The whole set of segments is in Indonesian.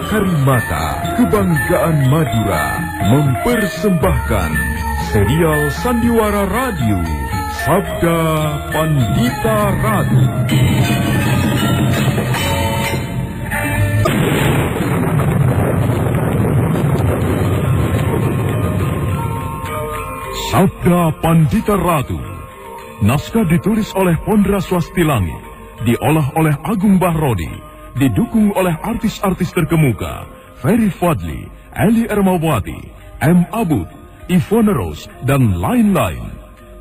Karimata, Kebanggaan Madura, mempersembahkan serial Sandiwara Radio, Sabda Pandita Ratu. Sabda Pandita Ratu. Naskah ditulis oleh Pondra Swastilangi, diolah oleh Agung Bahrodi, didukung oleh artis-artis terkemuka, Ferry Fadli, Eli Ermawati, M. Abud, Ivone Rose, dan lain-lain.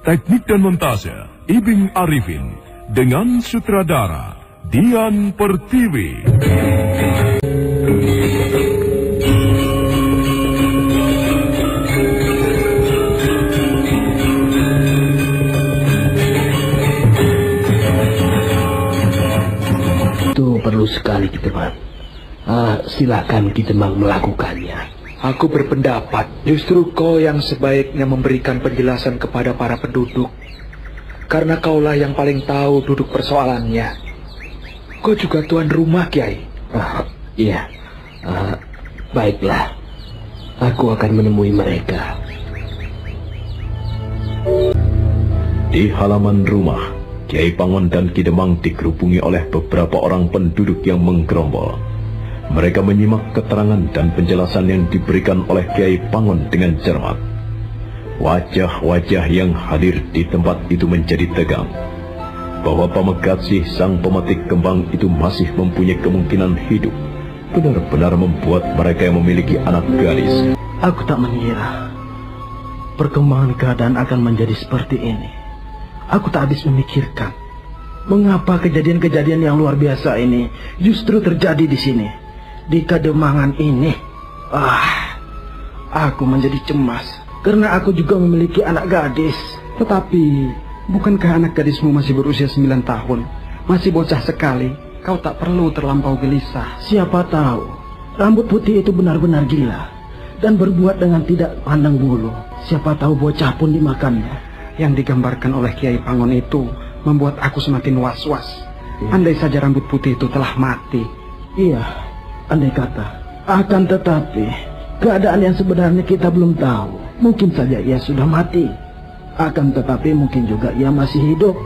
Teknik dan montase, Ibing Arifin, dengan sutradara, Dian Pertiwi. Perlu sekali Ki Demang. Silakan Ki Demang melakukannya. Aku berpendapat justru kau yang sebaiknya memberikan penjelasan kepada para penduduk, karena kaulah yang paling tahu duduk persoalannya. Kau juga tuan rumah, Kiai. Iya. Baiklah. Aku akan menemui mereka. Di halaman rumah, Kiai Pangon dan Ki Demang dikerubungi oleh beberapa orang penduduk yang menggerombol. Mereka menyimak keterangan dan penjelasan yang diberikan oleh Kiai Pangon dengan cermat. Wajah-wajah yang hadir di tempat itu menjadi tegang. Bahwa Pamegatsih sang pemetik kembang itu masih mempunyai kemungkinan hidup, benar-benar membuat mereka yang memiliki anak gadis. Aku tak mengira perkembangan keadaan akan menjadi seperti ini. Aku tak habis memikirkan mengapa kejadian-kejadian yang luar biasa ini justru terjadi di sini, di Kademangan ini. Aku menjadi cemas karena aku juga memiliki anak gadis. Tetapi bukankah anak gadismu masih berusia 9 tahun? Masih bocah sekali. Kau tak perlu terlampau gelisah. Siapa tahu rambut putih itu benar-benar gila dan berbuat dengan tidak pandang bulu. Siapa tahu bocah pun dimakannya. Yang digambarkan oleh Kiai Pangon itu membuat aku semakin was-was. Andai saja rambut putih itu telah mati. Iya, andai kata. Akan tetapi keadaan yang sebenarnya kita belum tahu. Mungkin saja ia sudah mati. Akan tetapi mungkin juga ia masih hidup.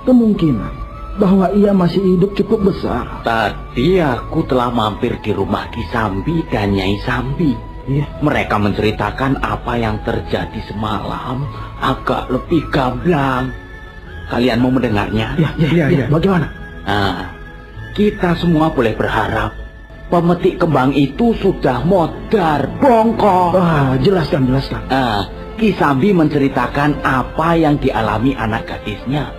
Kemungkinan bahwa ia masih hidup cukup besar. Tadi aku telah mampir di rumah Ki Sambi dan Nyai Sambi. Mereka menceritakan apa yang terjadi semalam agak lebih gamblang. Kalian mau mendengarnya? Ya. Bagaimana? Kita semua boleh berharap pemetik kembang itu sudah modar, bongkok. Jelaskan. Ki Sambi menceritakan apa yang dialami anak gadisnya.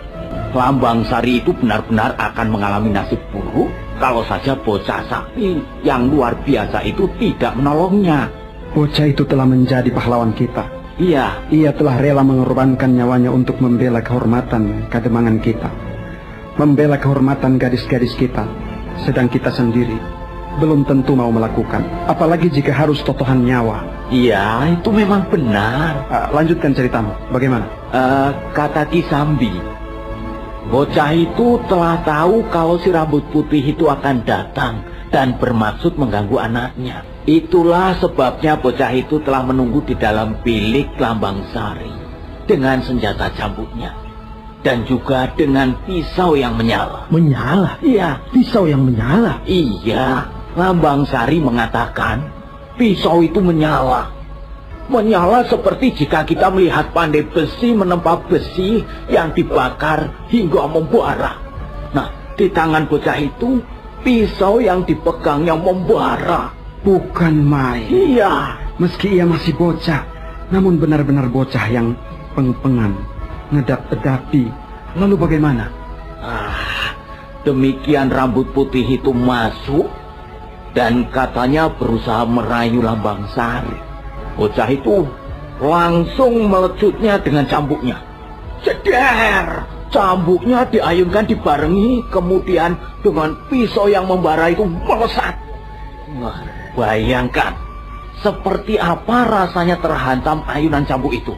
Lambang Sari itu benar-benar akan mengalami nasib buruk kalau saja bocah sakti yang luar biasa itu tidak menolongnya. Bocah itu telah menjadi pahlawan kita. Iya. Ia telah rela mengorbankan nyawanya untuk membela kehormatan Kademangan kita, membela kehormatan gadis-gadis kita. Sedang kita sendiri belum tentu mau melakukan, apalagi jika harus totohan nyawa. Iya, itu memang benar. Lanjutkan ceritamu, bagaimana? Kata Ki Sambi, bocah itu telah tahu kalau si rambut putih itu akan datang dan bermaksud mengganggu anaknya. Itulah sebabnya bocah itu telah menunggu di dalam bilik Lambang Sari dengan senjata cambuknya dan juga dengan pisau yang menyala. Menyala? Iya. Pisau yang menyala? Iya. Lambang Sari mengatakan pisau itu menyala. Menyala seperti jika kita melihat pandai besi menempa besi yang dibakar hingga membara. Nah, di tangan bocah itu pisau yang dipegang yang membara. Bukan main. Iya. Meski ia masih bocah, namun benar-benar bocah yang peng-pengan, ngedap-edapi. Lalu bagaimana? Demikian rambut putih itu masuk dan katanya berusaha merayu Lambang Sari. Bocah itu langsung melecutnya dengan cambuknya. Ceder! Cambuknya diayunkan dibarengi, kemudian dengan pisau yang membara itu melesat. Wah, bayangkan seperti apa rasanya terhantam ayunan cambuk itu.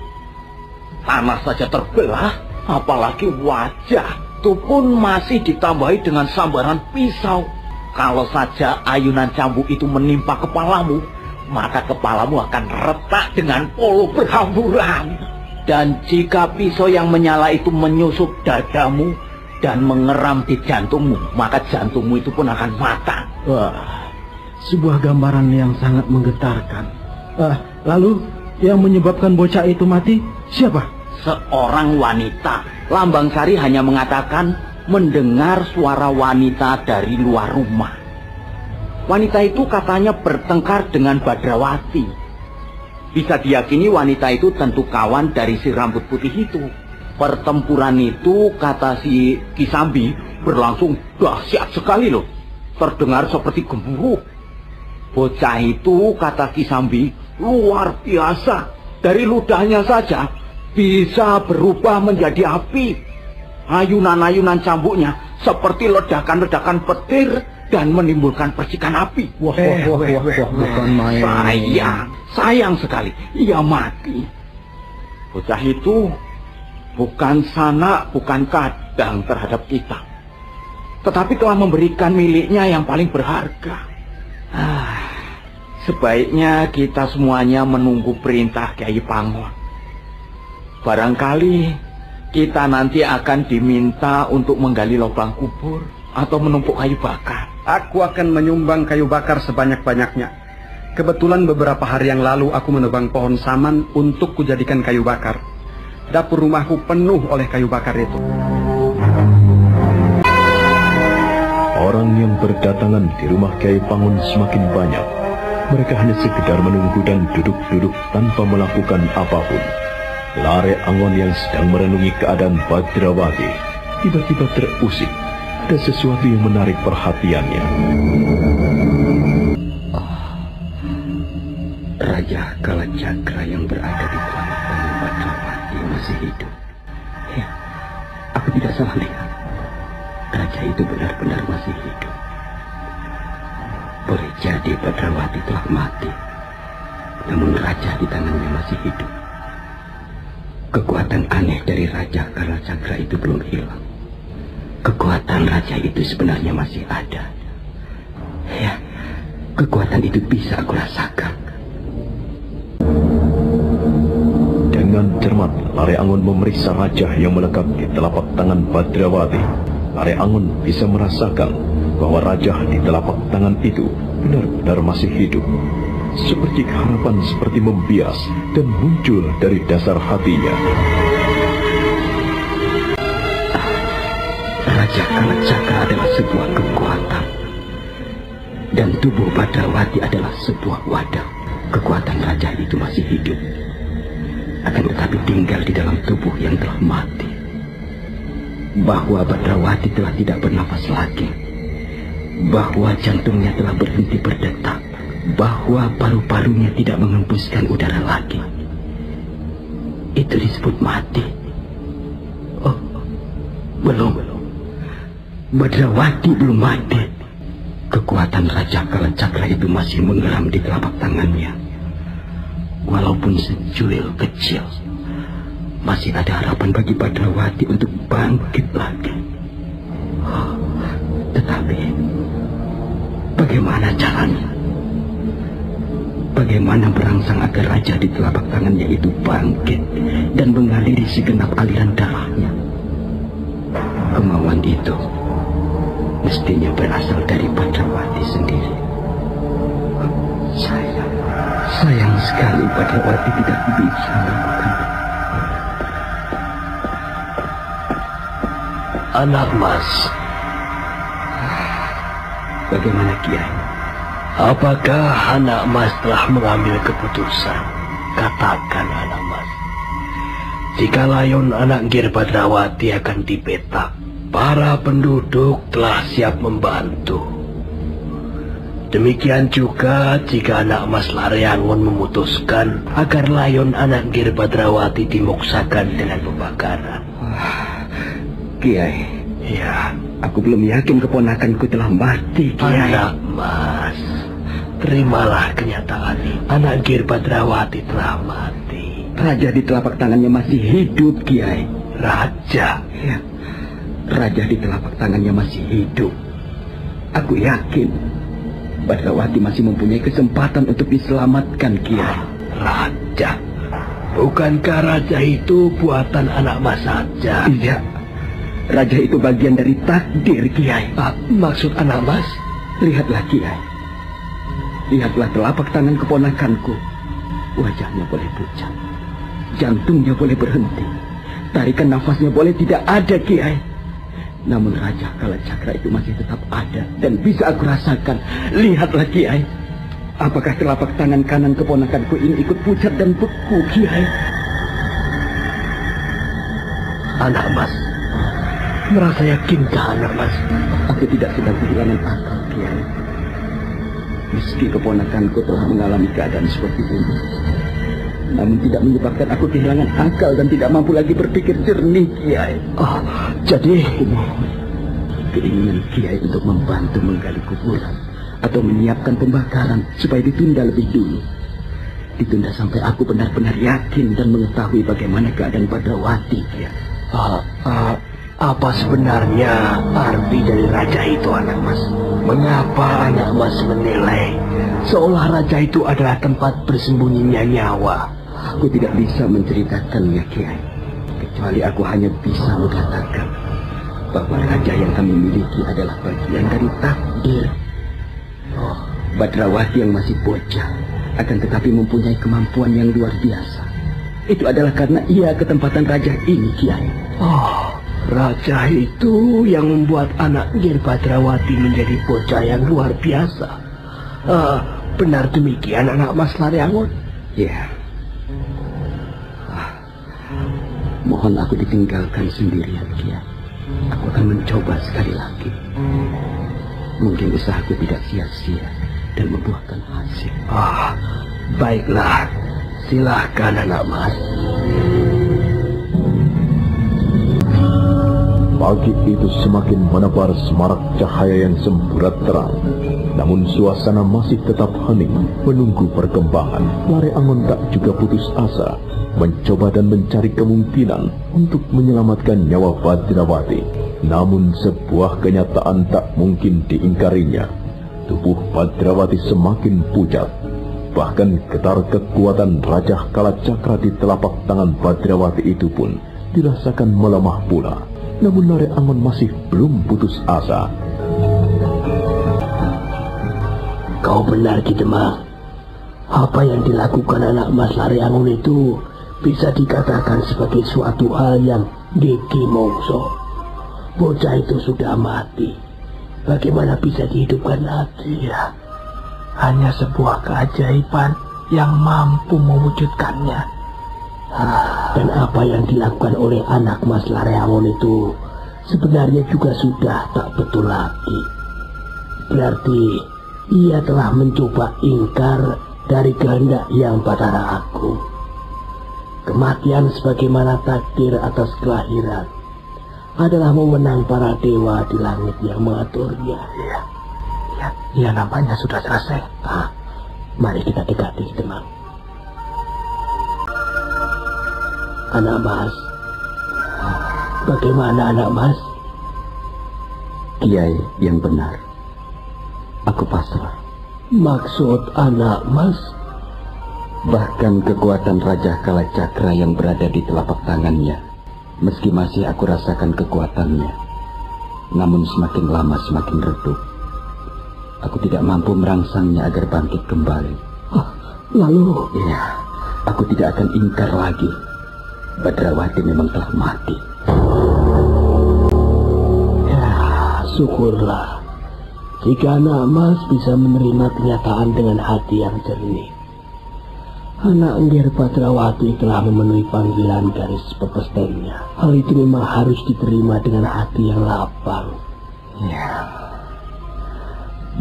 Tanah saja terbelah, apalagi wajah itu pun masih ditambahi dengan sambaran pisau. Kalau saja ayunan cambuk itu menimpa kepalamu, maka kepalamu akan retak dengan polo berhamburan. Dan jika pisau yang menyala itu menyusup dadamu dan mengeram di jantungmu, maka jantungmu itu pun akan mati. Wah, sebuah gambaran yang sangat menggetarkan. Lalu yang menyebabkan bocah itu mati siapa? Seorang wanita. Lambang Sari hanya mengatakan mendengar suara wanita dari luar rumah. Wanita itu katanya bertengkar dengan Badrawati. Bisa diyakini wanita itu tentu kawan dari si rambut putih itu. Pertempuran itu, kata si Kisambi, berlangsung dahsyat sekali loh. Terdengar seperti gemuruh. Bocah itu, kata Kisambi, luar biasa. Dari ludahnya saja bisa berubah menjadi api. Ayunan-ayunan cambuknya seperti ledakan-ledakan petir dan menimbulkan percikan api. Wah, bukan main. Sayang sekali, ia mati. Bocah itu bukan sanak, bukan kadang terhadap kita, tetapi telah memberikan miliknya yang paling berharga. Sebaiknya kita semuanya menunggu perintah Kyai Pangon. Barangkali kita nanti akan diminta untuk menggali lubang kubur atau menumpuk kayu bakar. Aku akan menyumbang kayu bakar sebanyak-banyaknya. Kebetulan beberapa hari yang lalu aku menebang pohon saman untuk kujadikan kayu bakar. Dapur rumahku penuh oleh kayu bakar itu. Orang yang berdatangan di rumah Kyai Pangon semakin banyak. Mereka hanya sekedar menunggu dan duduk-duduk tanpa melakukan apapun. Lare Angon yang sedang merenungi keadaan Badrawati tiba-tiba terusik. Ada sesuatu yang menarik perhatiannya. Raja Kalacakra yang berada di telapak tangan Badrawati masih hidup. Ya, aku tidak salah lihat. Raja itu benar-benar masih hidup. Boleh jadi Badrawati telah mati, namun raja di tangannya masih hidup. Kekuatan aneh dari Raja Kalacakra itu belum hilang. Kekuatan raja itu sebenarnya masih ada. Ya, kekuatan itu bisa aku rasakan. Dengan cermat, Lare Angon memeriksa raja yang melekat di telapak tangan Badrawati. Lare Angon bisa merasakan bahwa raja di telapak tangan itu benar-benar masih hidup. Seperti harapan seperti membias dan muncul dari dasar hatinya. Raja Kalacakra adalah sebuah kekuatan, dan tubuh Badrawati adalah sebuah wadah. Kekuatan raja itu masih hidup, akan tetapi tinggal di dalam tubuh yang telah mati. Bahwa Badrawati telah tidak bernafas lagi, bahwa jantungnya telah berhenti berdetak, bahwa paru-parunya tidak mengembuskan udara lagi, itu disebut mati. Oh, belum. Badrawati belum mati. Kekuatan Raja Kalacakra itu masih menggeram di telapak tangannya. Walaupun secuil kecil, masih ada harapan bagi Badrawati untuk bangkit lagi. Oh, tetapi bagaimana caranya? Bagaimana berangsang agar raja di telapak tangannya itu bangkit dan mengaliri segenap aliran darahnya? Kemauan itu mestinya berasal dari Badrawati sendiri. Sayang sekali Badrawati tidak bisa melakukan. Anak Mas, bagaimana Kiai? Apakah anak Mas telah mengambil keputusan? Katakan anak Mas. Jika layon anak Gir Badrawati akan dipetak, para penduduk telah siap membantu. Demikian juga jika anak Mas Laryangun memutuskan agar layon anak Gir Badrawati dimuksakan dengan pembakaran. Kiai, Ya, aku belum yakin keponakanku telah mati, Kiai. anak Mas, terimalah kenyataan ini. Anak Gir Badrawati telah mati. Raja di telapak tangannya masih hidup, Kiai. Raja? Ya, raja di telapak tangannya masih hidup. Aku yakin Badrawati masih mempunyai kesempatan untuk diselamatkan, Kiai. Raja? Bukankah raja itu buatan anak Mas saja? Iya, raja itu bagian dari takdir, Kiai. Maksud anak Mas? Lihatlah, Kiai. Lihatlah telapak tangan keponakanku. Wajahnya boleh pucat, jantungnya boleh berhenti, tarikan nafasnya boleh tidak ada, Kiai. Namun Raja Kalacakra itu masih tetap ada dan bisa aku rasakan. Lihatlah, Kiai. Apakah telapak tangan kanan keponakanku ini ikut pucat dan beku, Kiai? Anak Mas, merasa yakinkah anak Mas? Aku tidak sedang kehilangan akal, Kiai. Meski keponakanku telah mengalami keadaan seperti ini, namun tidak menyebabkan aku kehilangan akal dan tidak mampu lagi berpikir jernih, Kiai. Jadi Aku mohon keinginan Kiai untuk membantu menggali kuburan atau menyiapkan pembakaran supaya ditunda lebih dulu. Ditunda sampai aku benar-benar yakin dan mengetahui bagaimana keadaan Badrawati, Kiai. apa sebenarnya arti dari raja itu, anak Mas? Mengapa anak Mas menilai seolah raja itu adalah tempat bersembunyinya nyawa? Aku tidak bisa menceritakannya, Kiai. Kecuali aku hanya bisa mengatakan bahwa raja yang kami miliki adalah bagian dari takdir. Badrawati yang masih bocah akan tetapi mempunyai kemampuan yang luar biasa. Itu adalah karena ia ketempatan raja ini, Kiai. Raja itu yang membuat anak Gir Badrawati menjadi bocah yang luar biasa. Benar demikian, anak Mas Laryangun? Ya. Mohon aku ditinggalkan sendirian, Kiai. Aku akan mencoba sekali lagi. Mungkin usahaku tidak sia-sia dan membuahkan hasil. Baiklah. Silahkan, anak Mas. Pagi itu semakin menebar semarak cahaya yang semburat terang. Namun suasana masih tetap hening menunggu perkembangan. Laryangun tak juga putus asa, mencoba dan mencari kemungkinan untuk menyelamatkan nyawa Badrawati. Namun sebuah kenyataan tak mungkin diingkarinya. Tubuh Badrawati semakin pucat. Bahkan getar kekuatan Raja Kalacakra di telapak tangan Badrawati itu pun dirasakan melemah pula. Namun Laryangun masih belum putus asa. Kau benar, Ki Demang. Apa yang dilakukan anak Mas Laryangun itu bisa dikatakan sebagai suatu hal yang gigi mongso. Bocah itu sudah mati. Bagaimana bisa dihidupkan lagi? Ya, hanya sebuah keajaiban yang mampu mewujudkannya. Dan apa yang dilakukan oleh anak Mas Laryangun itu sebenarnya juga sudah tak betul lagi. Berarti ia telah mencoba ingkar dari kehendak Yang Batara Agung. Kematian sebagaimana takdir atas kelahiran adalah memenang para dewa di langit yang mengaturnya. Ya, nampaknya sudah selesai. Mari kita dekati, Demang. Anak Mas, bagaimana anak Mas? Kiai yang benar. Aku pasrah. Maksud anak Mas? Bahkan kekuatan Raja Kalacakra yang berada di telapak tangannya, meski masih aku rasakan kekuatannya, namun semakin lama semakin redup. Aku tidak mampu merangsangnya agar bangkit kembali. Lalu? Iya, aku tidak akan ingkar lagi. Badrawati memang telah mati. Ya, syukurlah jika anak Mas bisa menerima kenyataan dengan hati yang jernih. Anak Ngger Badrawati telah memenuhi panggilan garis pepestennya. Hal itu memang harus diterima dengan hati yang lapang. Ya,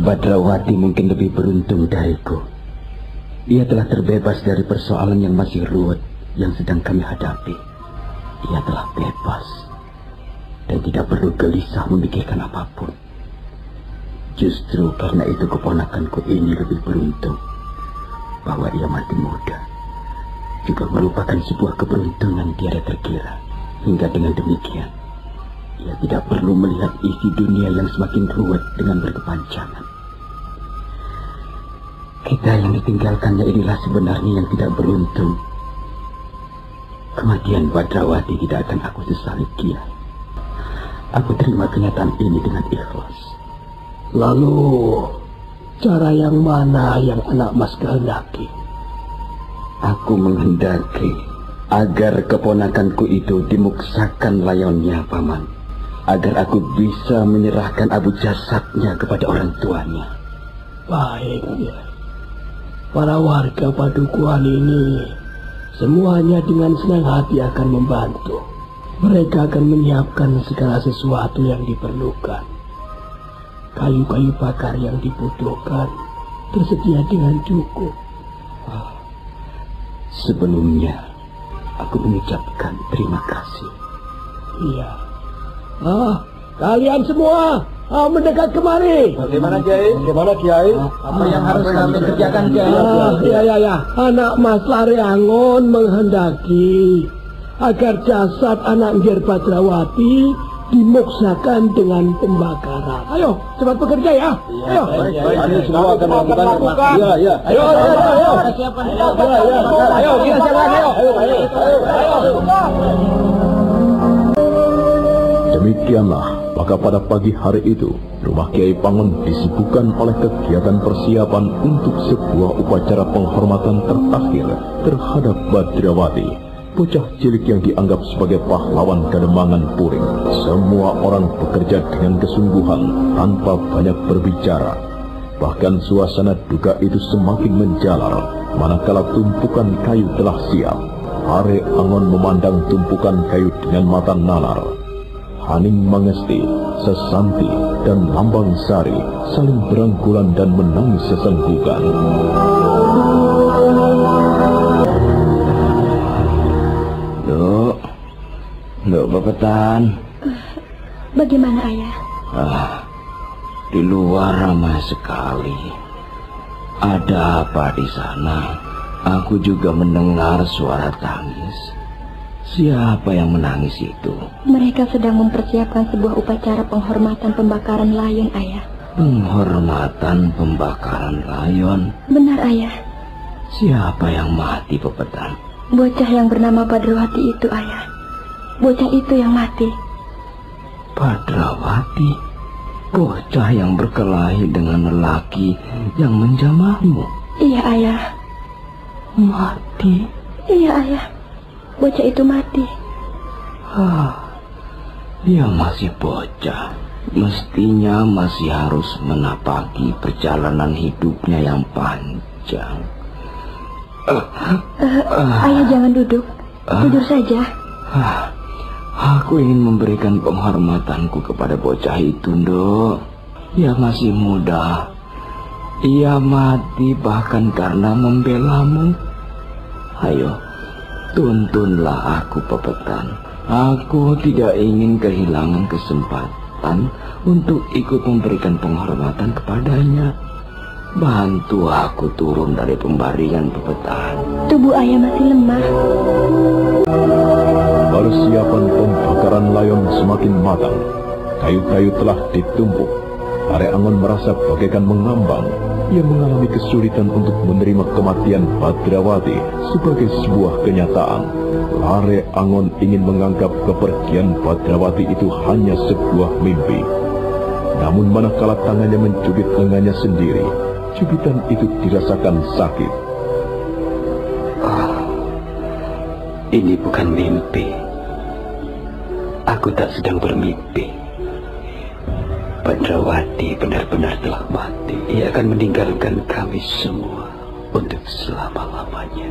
Badrawati mungkin lebih beruntung dariku. Ia telah terbebas dari persoalan yang masih ruwet yang sedang kami hadapi. Ia telah bebas dan tidak perlu gelisah memikirkan apapun. Justru karena itu keponakanku ini lebih beruntung. Bahwa ia mati muda juga merupakan sebuah keberuntungan tiada terkira. Hingga dengan demikian ia tidak perlu melihat isi dunia yang semakin ruwet dengan berkepanjangan. Kita yang ditinggalkannya inilah sebenarnya yang tidak beruntung. Kematian Badrawati tidak akan aku sesali, Kiai. Aku terima kenyataan ini dengan ikhlas. Lalu cara yang mana yang anak Mas kehendaki? Aku menghendaki agar keponakanku itu dimuksakan layonnya, Paman. Agar aku bisa menyerahkan abu jasadnya kepada orang tuanya. Baik, ya. Para warga Padukuhan ini semuanya dengan senang hati akan membantu. Mereka akan menyiapkan segala sesuatu yang diperlukan. Kayu-kayu bakar yang dibutuhkan tersedia dengan cukup. Sebelumnya, aku mengucapkan terima kasih. Iya. Kalian semua mendekat kemari. Bagaimana, Kiai? Bagaimana, Kiai? Apa yang harus kami kerjakan, Kiai? Ya. Anak Mas Laryangon menghendaki agar jasad anak Ngger Badrawati dimuksakan dengan pembakaran. Ayo, cepat bekerja ya. Ayo. Kami semua akan melakukan. Ya. Ayo. Ayo, kita jalan, ayo. Demikianlah, maka pada pagi hari itu, rumah Kiai Pangon disibukkan oleh kegiatan persiapan untuk sebuah upacara penghormatan terakhir terhadap Badrawati, bocah cilik yang dianggap sebagai pahlawan Kademangan Puring. Semua orang bekerja dengan kesungguhan tanpa banyak berbicara. Bahkan suasana duka itu semakin menjalar manakala tumpukan kayu telah siap. Are Angon memandang tumpukan kayu dengan mata nalar. Haning Mangesti, Sesanti, dan Lambang Sari saling berangkulan dan menangis sesenggukan. Loh, Bapetan. Bagaimana, Ayah? Di luar ramai sekali. Ada apa di sana? Aku juga mendengar suara tangis. Siapa yang menangis itu? Mereka sedang mempersiapkan sebuah upacara penghormatan pembakaran layon, Ayah. Penghormatan pembakaran layon? Benar, Ayah. Siapa yang mati, Bapetan? Bocah yang bernama Badrawati itu, Ayah. Bocah itu yang mati. Badrawati? Bocah yang berkelahi dengan lelaki yang menjamahmu? Iya, Ayah. Mati? Iya, Ayah. Bocah itu mati. Dia masih bocah. Mestinya masih harus menapaki perjalanan hidupnya yang panjang. Ayah jangan duduk. Tidur saja. Aku ingin memberikan penghormatanku kepada bocah itu, Nduk. Ia masih muda. Ia mati bahkan karena membelamu. Ayo, tuntunlah aku, Bapetan. Aku tidak ingin kehilangan kesempatan untuk ikut memberikan penghormatan kepadanya. Bantu aku turun dari pembaringan, Bapetan. Tubuh Ayah masih lemah. Persiapan pembakaran layon semakin matang. Kayu-kayu telah ditumpuk. Are Angon merasa bagaikan mengambang. Ia mengalami kesulitan untuk menerima kematian Badrawati sebagai sebuah kenyataan. Are Angon ingin menganggap kepergian Badrawati itu hanya sebuah mimpi. Namun manakala tangannya mencubit lengannya sendiri, cubitan itu dirasakan sakit. Ini bukan mimpi. Aku tak sedang bermimpi. Badrawati benar-benar telah mati. Ia akan meninggalkan kami semua. untuk selama-lamanya.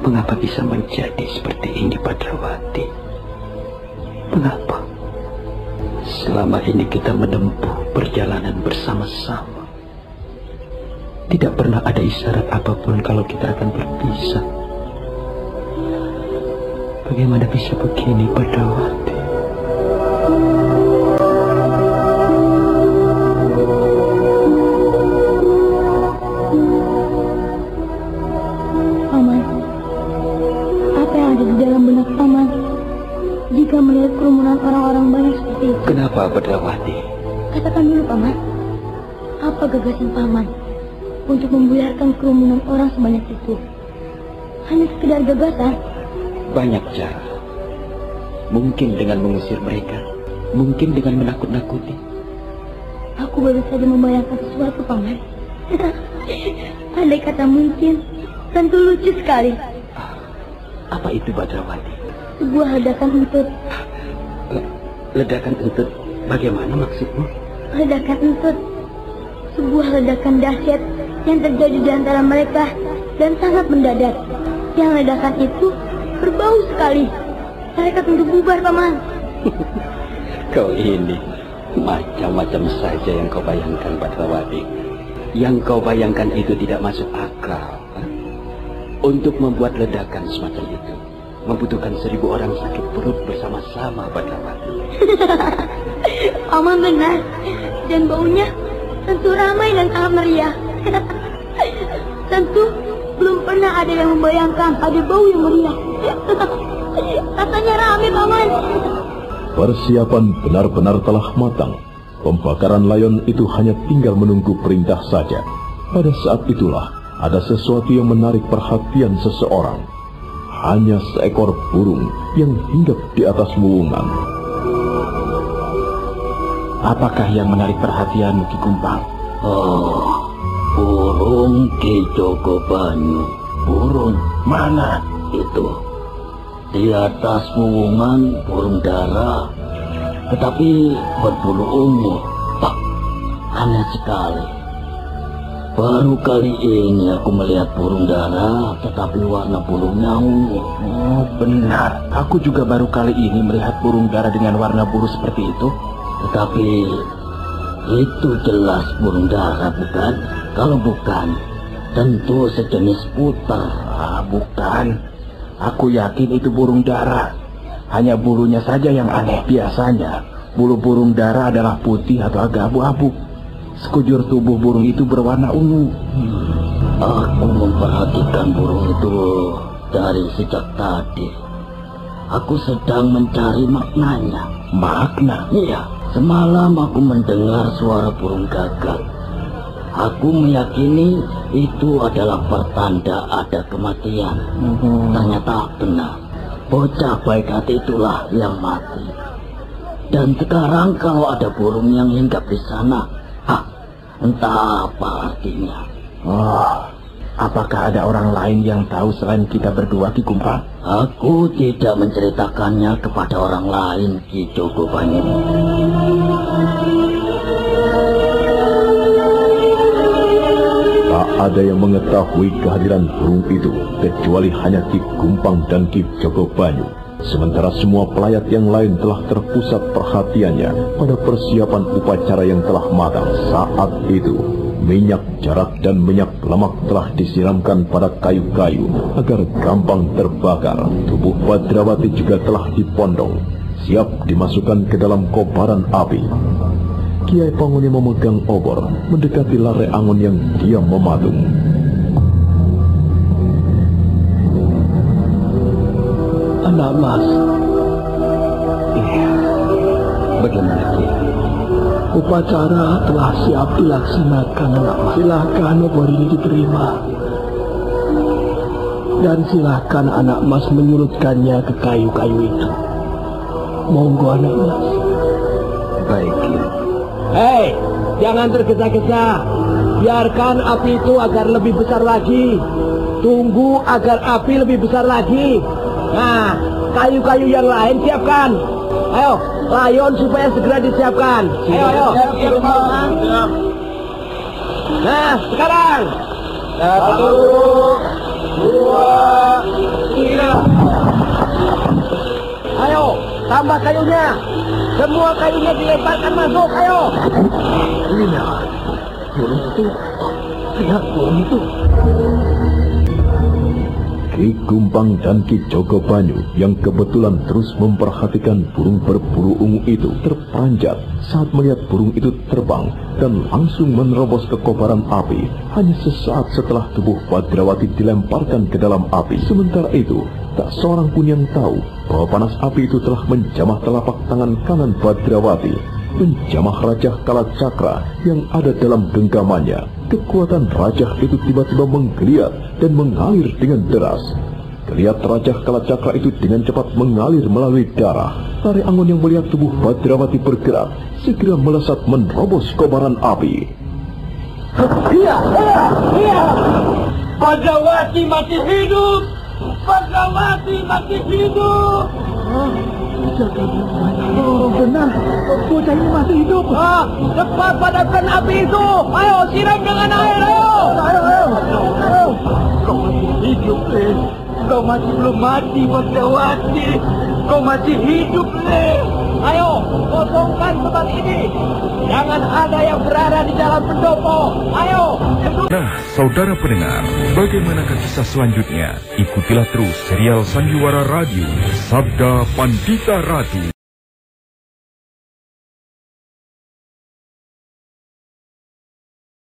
Mengapa bisa menjadi seperti ini, Badrawati? Mengapa? Selama ini kita menempuh perjalanan bersama-sama. Tidak pernah ada isyarat apapun kalau kita akan berpisah. Bagaimana bisa begini, Badrawati? Paman, apa yang ada di dalam benak Paman jika melihat kerumunan orang-orang banyak seperti itu? Kenapa, Badrawati? Katakan dulu, Paman. Apa gagasan Paman untuk membuyarkan kerumunan orang sebanyak itu? Hanya sekedar gagasan? Banyak cara. Mungkin dengan mengusir mereka, mungkin dengan menakut-nakuti. Aku baru saja membayangkan sesuatu, Paman. Andai kata mungkin, tentu lucu sekali. Apa itu, Badrawati? Sebuah ledakan entut. Ledakan entut? Bagaimana maksudmu? Ledakan entut. Sebuah ledakan dahsyat yang terjadi di antara mereka dan sangat mendadak. Yang ledakan itu berbau sekali. Mereka tentu bubar, Paman. Kau ini macam-macam saja yang kau bayangkan, Badrawati. Yang kau bayangkan itu tidak masuk akal. Untuk membuat ledakan semacam itu membutuhkan 1000 orang sakit perut bersama-sama, Badrawati. Paman benar. Dan baunya tentu ramai dan sangat meriah. Tentu belum pernah ada yang membayangkan ada bau yang meriah. Rasanya ramai, Paman. Persiapan benar-benar telah matang. Pembakaran layon itu hanya tinggal menunggu perintah saja. Pada saat itulah ada sesuatu yang menarik perhatian seseorang. Hanya seekor burung yang hinggap di atas wuwungan. Apakah yang menarik perhatianmu, Ki Kumpang? Oh, burung Ki Jogobanyu. Burung mana itu? Di atas wuwungan burung dara, tetapi berbulu ungu. Aneh sekali. Baru kali ini aku melihat burung dara, tetapi warna bulunya ungu. Oh, benar. Aku juga baru kali ini melihat burung dara dengan warna bulu seperti itu. Tetapi itu jelas burung dara, bukan? Kalau bukan, tentu sejenis puter. Bukan. Aku yakin itu burung dara. Hanya bulunya saja yang aneh. Biasanya bulu burung dara adalah putih atau agak abu-abu. Sekujur tubuh burung itu berwarna ungu. Aku memperhatikan burung itu dari sejak tadi. Aku sedang mencari maknanya. Makna? Iya. Semalam aku mendengar suara burung gagak. Aku meyakini itu adalah pertanda ada kematian. Ternyata benar. Bocah baik hati itulah yang mati. Dan sekarang kalau ada burung yang hinggap di sana, entah apa artinya. Oh, apakah ada orang lain yang tahu selain kita berdua, Ki Kumpang? Aku tidak menceritakannya kepada orang lain, Ki Jogobanyu. Tak ada yang mengetahui kehadiran burung itu kecuali hanya Ki Kumpang dan Ki Jogobanyu. Sementara semua pelayat yang lain telah terpusat perhatiannya pada persiapan upacara yang telah matang. Saat itu, minyak jarak dan minyak lemak telah disiramkan pada kayu-kayu agar gampang terbakar. Tubuh Badrawati juga telah dipondong, siap dimasukkan ke dalam kobaran api. Kiai Panguni memegang obor, mendekati Lare Angon yang diam mematung. Anak Mas. Iya. Bagaimana, Kiai? Upacara telah siap dilaksanakan, Anak Mas. Silakan obor ini diterima. Dan silakan Anak Mas menyulutkannya ke kayu-kayu itu. Monggo, Anak Mas. Baik, Kiai. Hei, jangan tergesa-gesa. Biarkan api itu agar lebih besar lagi. Tunggu agar api lebih besar lagi. Nah, kayu-kayu yang lain siapkan. Ayo, layon supaya segera disiapkan. Ayo. Nah, sekarang. 1, 2, 3. Ayo, tambah kayunya. Semua kayunya dilemparkan masuk, ayo. Lihat, burung itu. Lihat burung itu. Ki Gumpang dan Ki Jogobanyu yang kebetulan terus memperhatikan burung berbulu ungu itu terperanjat saat melihat burung itu terbang dan langsung menerobos ke kobaran api hanya sesaat setelah tubuh Badrawati dilemparkan ke dalam api. Sementara itu, tak seorang pun yang tahu bahwa panas api itu telah menjamah telapak tangan kanan Badrawati, menjamah Rajah Kalacakra yang ada dalam genggamannya. Kekuatan Rajah itu tiba-tiba menggeliat dan mengalir dengan deras. Geliat Rajah Kalacakra itu dengan cepat mengalir melalui darah. Tari Angon yang melihat tubuh Badrawati bergerak segera melesat menerobos kobaran api. Iya. Badrawati masih hidup. Badrawati masih hidup. Benar, bocah ini masih hidup. Cepat padamkan api itu. Ayo, siram dengan air, ayo. Kau masih hidup, Le. Kau masih belum mati, Badrawati. Kau masih hidup, Le. Ayo, kosongkan tempat ini. Jangan ada yang berada di dalam pendopo. Ayo. Nah, saudara pendengar, bagaimanakah kisah selanjutnya? Ikutilah terus serial Sandiwara Radio, Sabda Pandita Ratu.